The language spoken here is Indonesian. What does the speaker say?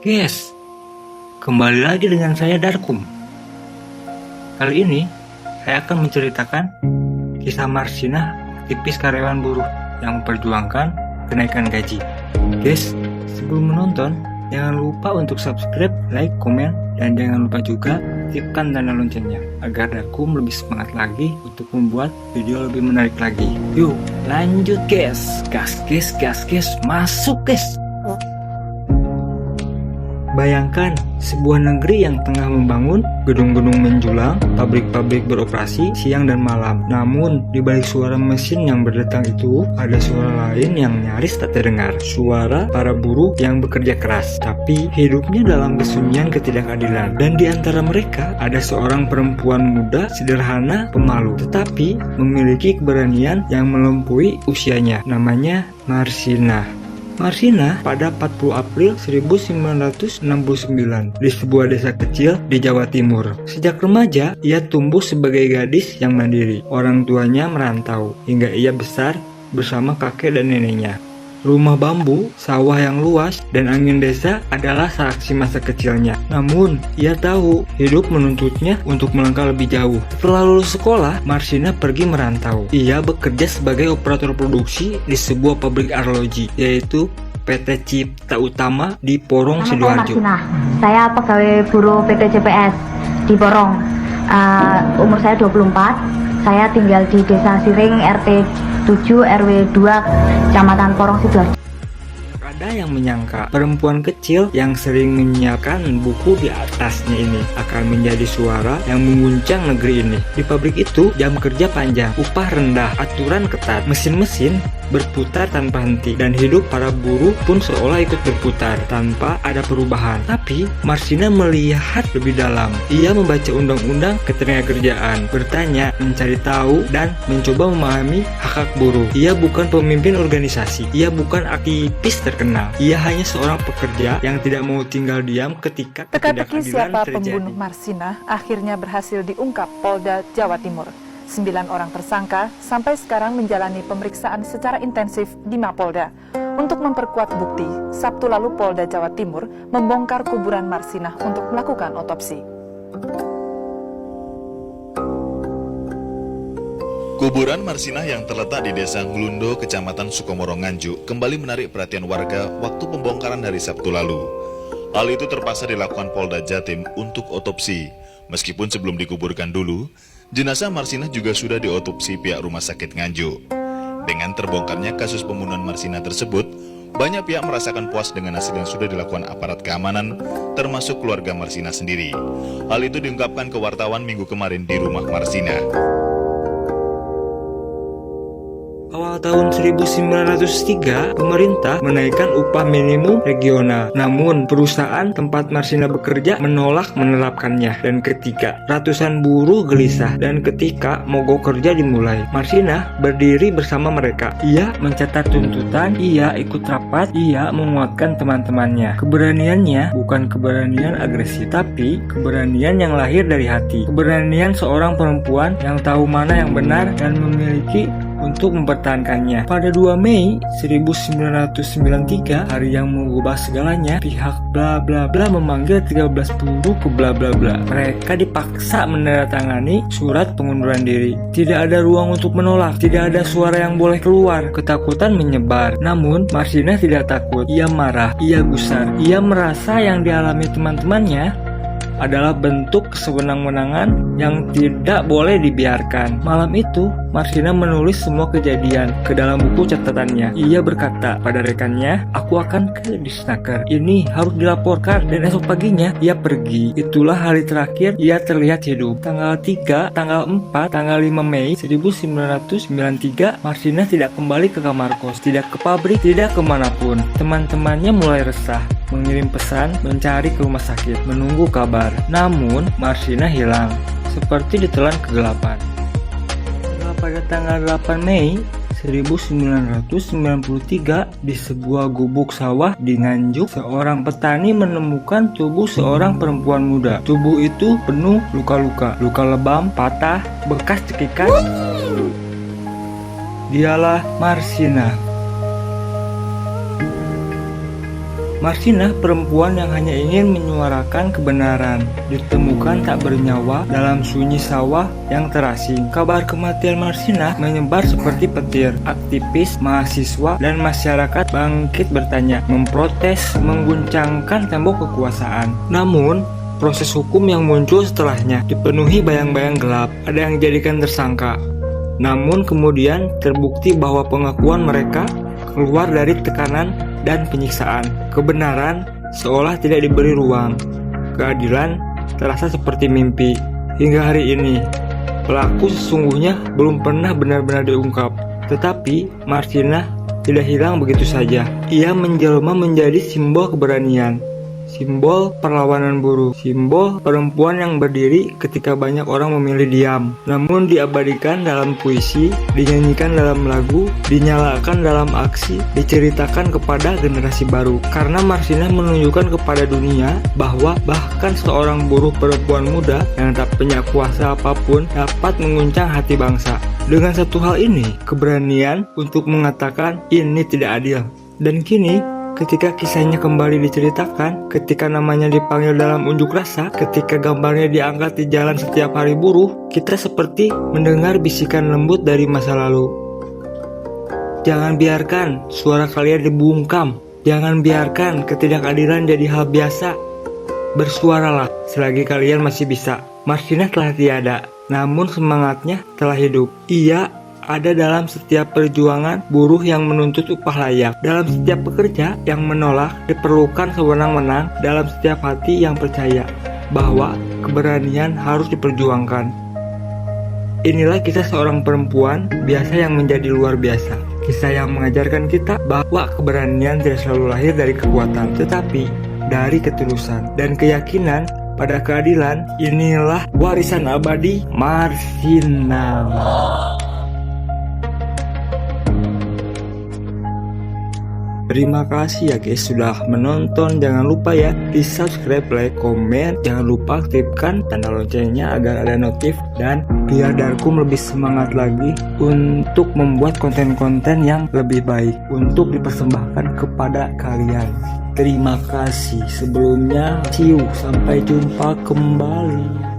Guys, kembali lagi dengan saya Darkum. Kali ini saya akan menceritakan kisah Marsinah, aktivis karyawan buruh yang memperjuangkan kenaikan gaji. Guys, sebelum menonton jangan lupa untuk subscribe, like, komen, dan jangan lupa juga aktifkan tanda loncengnya agar Darkum lebih semangat lagi untuk membuat video lebih menarik lagi. Yuk lanjut guys, gas, masuk guys. Bayangkan sebuah negeri yang tengah membangun, gedung-gedung menjulang, pabrik-pabrik beroperasi siang dan malam. Namun, di balik suara mesin yang berdetak itu, ada suara lain yang nyaris tak terdengar. Suara para buruh yang bekerja keras, tapi hidupnya dalam kesunyian ketidakadilan. Dan di antara mereka, ada seorang perempuan muda, sederhana, pemalu, tetapi memiliki keberanian yang melampaui usianya. Namanya Marsinah. Marsinah pada 40 April 1969 di sebuah desa kecil di Jawa Timur. Sejak remaja, ia tumbuh sebagai gadis yang mandiri. Orang tuanya merantau hingga ia besar bersama kakek dan neneknya. Rumah bambu, sawah yang luas, dan angin desa adalah saksi masa kecilnya. Namun, ia tahu hidup menuntutnya untuk melangkah lebih jauh. Setelah lulus sekolah, Marsinah pergi merantau. Ia bekerja sebagai operator produksi di sebuah pabrik arloji, yaitu PT Cipta Utama di Porong, Sidoarjo. Saya pegawai buruh PT CPS di Porong. Umur saya 24. Saya tinggal di Desa Siring RT 7 RW 2 Kecamatan Porong, Sidoarjo. Ada yang menyangka perempuan kecil yang sering menyiapkan buku di atasnya ini akan menjadi suara yang mengguncang negeri ini. Di pabrik itu jam kerja panjang, upah rendah, aturan ketat, mesin-mesin berputar tanpa henti, dan hidup para buruh pun seolah ikut berputar tanpa ada perubahan. Tapi Marsinah melihat lebih dalam. Ia membaca undang-undang ketenagakerjaan, bertanya, mencari tahu, dan mencoba memahami hak-hak buruh. Ia bukan pemimpin organisasi, ia bukan aktivis terkenal. Ia hanya seorang pekerja yang tidak mau tinggal diam ketika teka-teki siapa terjadi. Pembunuh Marsinah akhirnya berhasil diungkap Polda Jawa Timur. 9 orang tersangka sampai sekarang menjalani pemeriksaan secara intensif di Mapolda. Untuk memperkuat bukti, Sabtu lalu Polda Jawa Timur membongkar kuburan Marsinah untuk melakukan otopsi. Kuburan Marsinah yang terletak di Desa Nglundo, Kecamatan Sukomoro, Nganjuk, kembali menarik perhatian warga waktu pembongkaran hari Sabtu lalu. Hal itu terpaksa dilakukan Polda Jatim untuk otopsi. Meskipun sebelum dikuburkan dulu, jenazah Marsinah juga sudah diotopsi pihak Rumah Sakit Nganjuk. Dengan terbongkarnya kasus pembunuhan Marsinah tersebut, banyak pihak merasakan puas dengan hasil yang sudah dilakukan aparat keamanan, termasuk keluarga Marsinah sendiri. Hal itu diungkapkan ke wartawan minggu kemarin di rumah Marsinah. Awal tahun 1903, pemerintah menaikkan upah minimum regional. Namun, perusahaan tempat Marsinah bekerja menolak menerapkannya. Dan ketika ratusan buruh gelisah dan ketika mogok kerja dimulai, Marsinah berdiri bersama mereka. Ia mencatat tuntutan, ia ikut rapat, ia menguatkan teman-temannya. Keberaniannya bukan keberanian agresif, tapi keberanian yang lahir dari hati. Keberanian seorang perempuan yang tahu mana yang benar dan memiliki untuk mempertahankannya. Pada 2 Mei 1993, hari yang mengubah segalanya, pihak bla bla bla memanggil 13 buruh ke bla bla bla. Mereka dipaksa menandatangani surat pengunduran diri. Tidak ada ruang untuk menolak, tidak ada suara yang boleh keluar. Ketakutan menyebar. Namun Marsinah tidak takut. Ia marah, ia gusar. Ia merasa yang dialami teman-temannya adalah bentuk kesewenang-wenangan yang tidak boleh dibiarkan. Malam itu, Marsinah menulis semua kejadian ke dalam buku catatannya. Ia berkata pada rekannya, "Aku akan ke Disnaker. Ini harus dilaporkan." Dan esok paginya, ia pergi. Itulah hari terakhir ia terlihat hidup. Tanggal 3, tanggal 4, tanggal 5 Mei 1993, Marsinah tidak kembali ke kamar kos, tidak ke pabrik, tidak kemanapun. Teman-temannya mulai resah, mengirim pesan, mencari ke rumah sakit, menunggu kabar. Namun, Marsinah hilang. seperti ditelan kegelapan. Pada tanggal 8 Mei 1993 di sebuah gubuk sawah di Nganjuk, seorang petani menemukan tubuh seorang perempuan muda. Tubuh itu penuh luka-luka, luka lebam, patah, bekas cekikan. Dialah Marsinah. Marsinah perempuan yang hanya ingin menyuarakan kebenaran, ditemukan tak bernyawa dalam sunyi sawah yang terasing. Kabar kematian Marsinah menyebar seperti petir. Aktivis, mahasiswa, dan masyarakat bangkit bertanya, memprotes, mengguncangkan tembok kekuasaan. Namun, proses hukum yang muncul setelahnya dipenuhi bayang-bayang gelap. Ada yang dijadikan tersangka. Namun kemudian terbukti bahwa pengakuan mereka keluar dari tekanan dan penyiksaan. Kebenaran seolah tidak diberi ruang. Keadilan terasa seperti mimpi. Hingga hari ini, pelaku sesungguhnya belum pernah benar-benar diungkap. Tetapi Marsinah tidak hilang begitu saja. Ia menjelma menjadi simbol keberanian, simbol perlawanan buruh, simbol perempuan yang berdiri ketika banyak orang memilih diam. Namun diabadikan dalam puisi, dinyanyikan dalam lagu, dinyalakan dalam aksi, diceritakan kepada generasi baru. Karena Marsinah menunjukkan kepada dunia bahwa bahkan seorang buruh perempuan muda yang tak punya kuasa apapun dapat mengguncang hati bangsa. Dengan satu hal ini, keberanian untuk mengatakan ini tidak adil. Dan kini, ketika kisahnya kembali diceritakan, ketika namanya dipanggil dalam unjuk rasa, ketika gambarnya diangkat di jalan setiap hari buruh, kita seperti mendengar bisikan lembut dari masa lalu. Jangan biarkan suara kalian dibungkam. Jangan biarkan ketidakadilan jadi hal biasa. Bersuaralah selagi kalian masih bisa. Marsinah telah tiada, namun semangatnya telah hidup. Ia ada dalam setiap perjuangan buruh yang menuntut upah layak, dalam setiap pekerja yang menolak diperlukan sewenang-wenang, dalam setiap hati yang percaya bahwa keberanian harus diperjuangkan. Inilah kisah seorang perempuan biasa yang menjadi luar biasa. Kisah yang mengajarkan kita bahwa keberanian tidak selalu lahir dari kekuatan, tetapi dari ketulusan dan keyakinan pada keadilan. Inilah warisan abadi Marsinah. Terima kasih ya guys sudah menonton. Jangan lupa ya di subscribe, like, komen. Jangan lupa aktifkan tanda loncengnya agar ada notif, dan biar Darkum lebih semangat lagi untuk membuat konten-konten yang lebih baik untuk dipersembahkan kepada kalian. Terima kasih sebelumnya. See you, sampai jumpa kembali.